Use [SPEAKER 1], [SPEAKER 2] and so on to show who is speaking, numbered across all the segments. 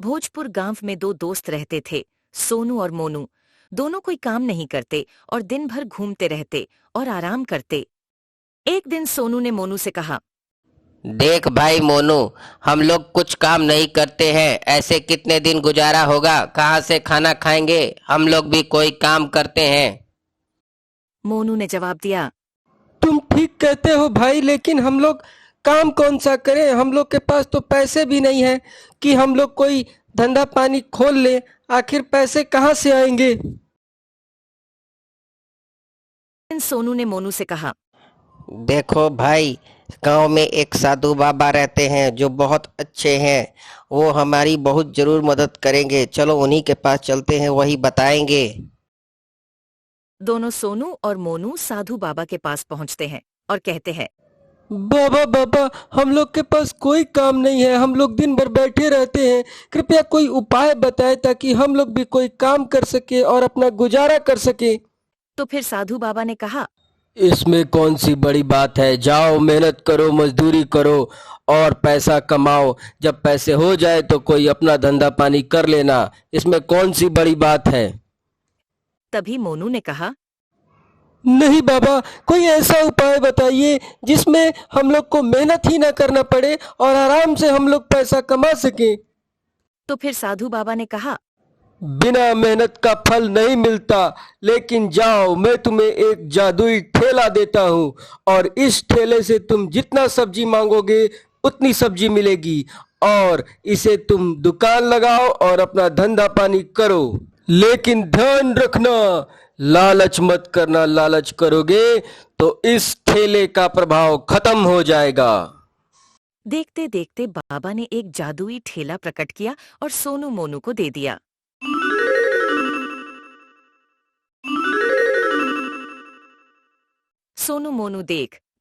[SPEAKER 1] भोजपुर गांव में दो दोस्त रहते थे, सोनू और मोनू। दोनों कोई काम नहीं करते और दिन भर घूमते रहते और आराम करते। एक दिन सोनू ने मोनू से कहा,
[SPEAKER 2] देख भाई मोनू, हम लोग कुछ काम नहीं करते हैं, ऐसे कितने दिन गुजारा होगा? कहाँ से खाना खाएंगे? हम लोग भी कोई काम करते हैं।
[SPEAKER 1] मोनू ने जवाब दिया,
[SPEAKER 3] तुम ठीक कहते हो भाई, लेकिन हम लोग काम कौन सा करें? हम लोग के पास तो पैसे भी नहीं है कि हम लोग कोई धंधा पानी खोल ले। आखिर पैसे कहाँ से आएंगे?
[SPEAKER 1] सोनू ने मोनू से कहा,
[SPEAKER 2] देखो भाई, गांव में एक साधु बाबा रहते हैं जो बहुत अच्छे हैं। वो हमारी बहुत जरूर मदद करेंगे। चलो उन्हीं के पास चलते हैं, वही बताएंगे।
[SPEAKER 1] दोनों सोनू और मोनू साधु बाबा के पास पहुंचते हैं और कहते हैं,
[SPEAKER 3] बाबा बाबा, हम लोग के पास कोई काम नहीं है, हम लोग दिन भर बैठे रहते हैं। कृपया कोई उपाय बताएं ताकि हम लोग भी कोई काम कर सके और अपना गुजारा कर सके।
[SPEAKER 1] तो फिर साधु बाबा ने कहा,
[SPEAKER 3] इसमें कौन सी बड़ी बात है? जाओ, मेहनत करो, मजदूरी करो और पैसा कमाओ। जब पैसे हो जाए तो कोई अपना धंधा पानी कर लेना। इसमें कौन सी बड़ी बात है?
[SPEAKER 1] तभी मोनू ने कहा,
[SPEAKER 3] नहीं बाबा, कोई ऐसा उपाय बताइए जिसमें हम लोग को मेहनत ही ना करना पड़े और आराम से हम लोग पैसा कमा सके।
[SPEAKER 1] तो फिर साधु बाबा ने कहा,
[SPEAKER 3] बिना मेहनत का फल नहीं मिलता, लेकिन जाओ, मैं तुम्हें एक जादुई ठेला देता हूँ और इस ठेले से तुम जितना सब्जी मांगोगे उतनी सब्जी मिलेगी और इसे तुम दुकान लगाओ और अपना धंधा पानी करो। लेकिन ध्यान रखना, लालच मत करना। लालच करोगे तो इस ठेले का प्रभाव खत्म हो जाएगा।
[SPEAKER 1] देखते देखते बाबा ने एक जादुई ठेला प्रकट किया और सोनू मोनू को दे दिया। सोनू मोनू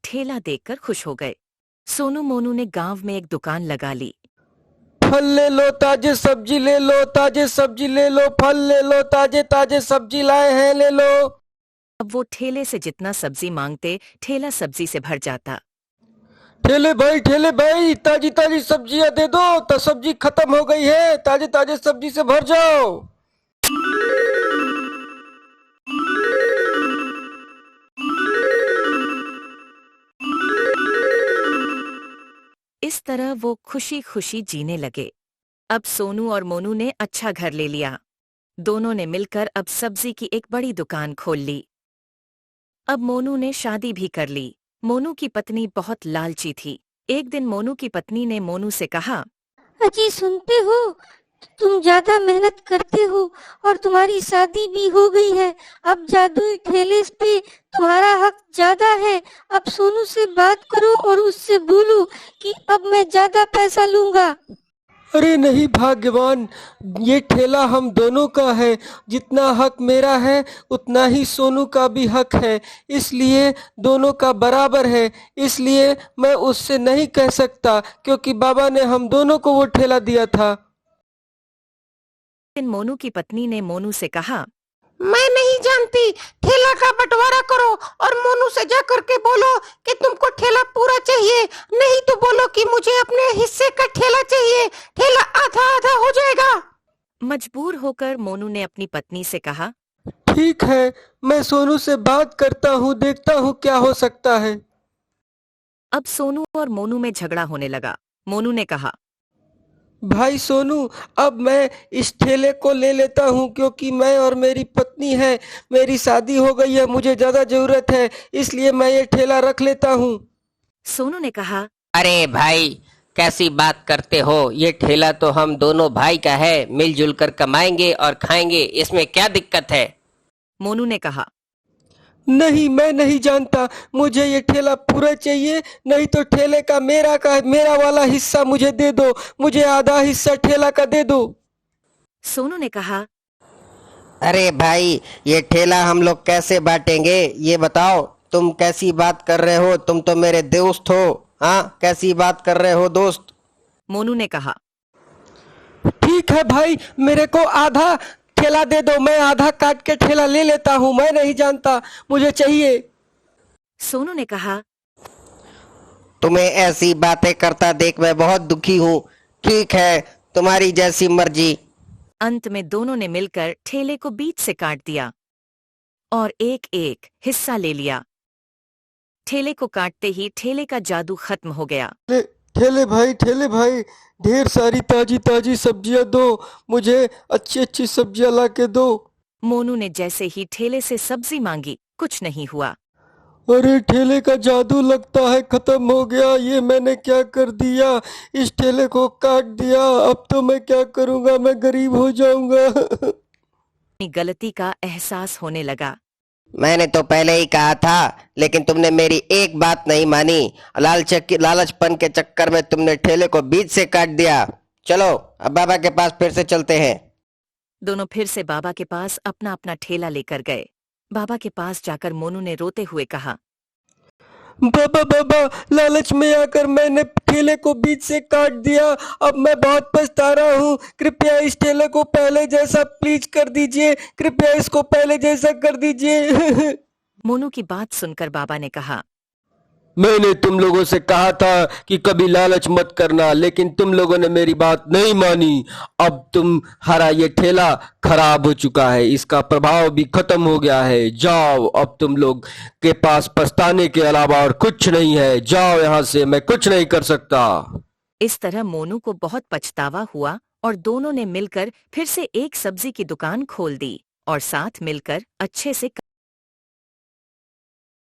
[SPEAKER 1] ठेला देखकर खुश हो गए। सोनू मोनू ने गांव में एक दुकान लगा ली।
[SPEAKER 3] फल ले लो, ताजे सब्जी ले लो, ताजे सब्जी ले लो, फल ले लो, ताजे ताजे सब्जी लाए हैं, ले लो।
[SPEAKER 1] अब वो ठेले से जितना सब्जी मांगते, ठेला सब्जी से भर जाता।
[SPEAKER 3] ठेले भाई, ताजी ताजी सब्जियां दे दो, तो सब्जी खत्म हो गई है, ताजे ताजे सब्जी से भर जाओ।
[SPEAKER 1] इस तरह वो खुशी खुशी जीने लगे। अब सोनू और मोनू ने अच्छा घर ले लिया। दोनों ने मिलकर अब सब्जी की एक बड़ी दुकान खोल ली। अब मोनू ने शादी भी कर ली। मोनू की पत्नी बहुत लालची थी। एक दिन मोनू की पत्नी ने मोनू से कहा,
[SPEAKER 4] अजी सुनते हो, तुम ज्यादा मेहनत करते हो और तुम्हारी शादी भी हो गई है। अब जादुई ठेले पे तुम्हारा हक ज्यादा है। अब सोनू से बात करो और उससे बोलो कि अब मैं ज्यादा पैसा लूंगा।
[SPEAKER 3] अरे नहीं भाग्यवान, ये ठेला हम दोनों का है। जितना हक मेरा है उतना ही सोनू का भी हक है, इसलिए दोनों का बराबर है। इसलिए मैं उससे नहीं कह सकता, क्योंकि बाबा ने हम दोनों को वो ठेला दिया था।
[SPEAKER 1] मोनू की पत्नी ने मोनू से कहा,
[SPEAKER 5] मैं नहीं जानती, ठेला का बंटवारा करो और मोनू से जा करके बोलो कि तुमको ठेला पूरा चाहिए, नहीं तो बोलो कि मुझे अपने हिस्से का ठेला चाहिए। ठेला आधा आधा हो जाएगा।
[SPEAKER 1] मजबूर होकर मोनू ने अपनी पत्नी से कहा,
[SPEAKER 3] ठीक है, मैं सोनू से बात करता हूँ, देखता हूँ क्या हो सकता है।
[SPEAKER 1] अब सोनू और मोनू में झगड़ा होने लगा। मोनू ने कहा,
[SPEAKER 3] भाई सोनू, अब मैं इस ठेले को ले लेता हूँ, क्योंकि मैं और मेरी पत्नी है, मेरी शादी हो गई है, मुझे ज्यादा जरूरत है, इसलिए मैं ये ठेला रख लेता हूँ।
[SPEAKER 1] सोनू ने कहा,
[SPEAKER 2] अरे भाई, कैसी बात करते हो? ये ठेला तो हम दोनों भाई का है, मिलजुल कर कमाएंगे और खाएंगे, इसमें क्या दिक्कत है?
[SPEAKER 1] मोनू ने कहा,
[SPEAKER 3] नहीं, मैं नहीं जानता, मुझे ये ठेला पूरा चाहिए, नहीं तो ठेले का मेरा वाला हिस्सा मुझे दे दो, मुझे आधा हिस्सा ठेला का दे दो।
[SPEAKER 1] सोनू ने कहा,
[SPEAKER 2] अरे भाई, ये ठेला हम लोग कैसे बांटेंगे? ये बताओ, तुम कैसी बात कर रहे हो? तुम तो मेरे दोस्त हो। हाँ, कैसी बात कर रहे हो दोस्त?
[SPEAKER 1] मोनू ने कहा,
[SPEAKER 3] ठीक है भाई, मेरे को आधा ठेला दे दो, मैं आधा काट के ठेला ले लेता हूँ, मैं नहीं जानता, मुझे चाहिए।
[SPEAKER 1] सोनू ने कहा,
[SPEAKER 2] तुम्हें ऐसी बातें करता देख मैं बहुत दुखी हूँ। ठीक है, तुम्हारी जैसी मर्जी।
[SPEAKER 1] अंत में दोनों ने मिलकर ठेले को बीच से काट दिया और एक एक हिस्सा ले लिया। ठेले को काटते ही ठेले का जादू खत्म हो गया।
[SPEAKER 3] ठेले भाई ढेर सारी ताजी ताजी सब्जियां दो, मुझे अच्छी अच्छी सब्जियां ला के दो।
[SPEAKER 1] मोनू ने जैसे ही ठेले से सब्जी मांगी, कुछ नहीं हुआ।
[SPEAKER 3] अरे ठेले का जादू लगता है खत्म हो गया। ये मैंने क्या कर दिया, इस ठेले को काट दिया। अब तो मैं क्या करूंगा, मैं गरीब हो जाऊंगा।
[SPEAKER 1] अपनी गलती का एहसास होने लगा।
[SPEAKER 2] मैंने तो पहले ही कहा था, लेकिन तुमने मेरी एक बात नहीं मानी। लालचपन के चक्कर में तुमने ठेले को बीच से काट दिया। चलो अब बाबा के पास फिर से चलते हैं।
[SPEAKER 1] दोनों फिर से बाबा के पास अपना अपना ठेला लेकर गए। बाबा के पास जाकर मोनू ने रोते हुए कहा,
[SPEAKER 3] बाबा लालच में आकर मैंने ठेले को बीच से काट दिया। अब मैं बहुत पछता रहा हूँ। कृपया इस ठेले को पहले जैसा प्लीज कर दीजिए। कृपया इसको पहले जैसा कर दीजिए।
[SPEAKER 1] मोनू की बात सुनकर बाबा ने कहा,
[SPEAKER 3] मैंने तुम लोगों से कहा था कि कभी लालच मत करना, लेकिन तुम लोगों ने मेरी बात नहीं मानी। अब तुम्हारा ये ठेला खराब हो चुका है, इसका प्रभाव भी खत्म हो गया है। जाओ, अब तुम लोग के पास पछताने के अलावा और कुछ नहीं है। जाओ यहाँ से, मैं कुछ नहीं कर सकता।
[SPEAKER 1] इस तरह मोनू को बहुत पछतावा हुआ और दोनों ने मिलकर फिर से एक सब्जी की दुकान खोल दी और साथ मिलकर अच्छे से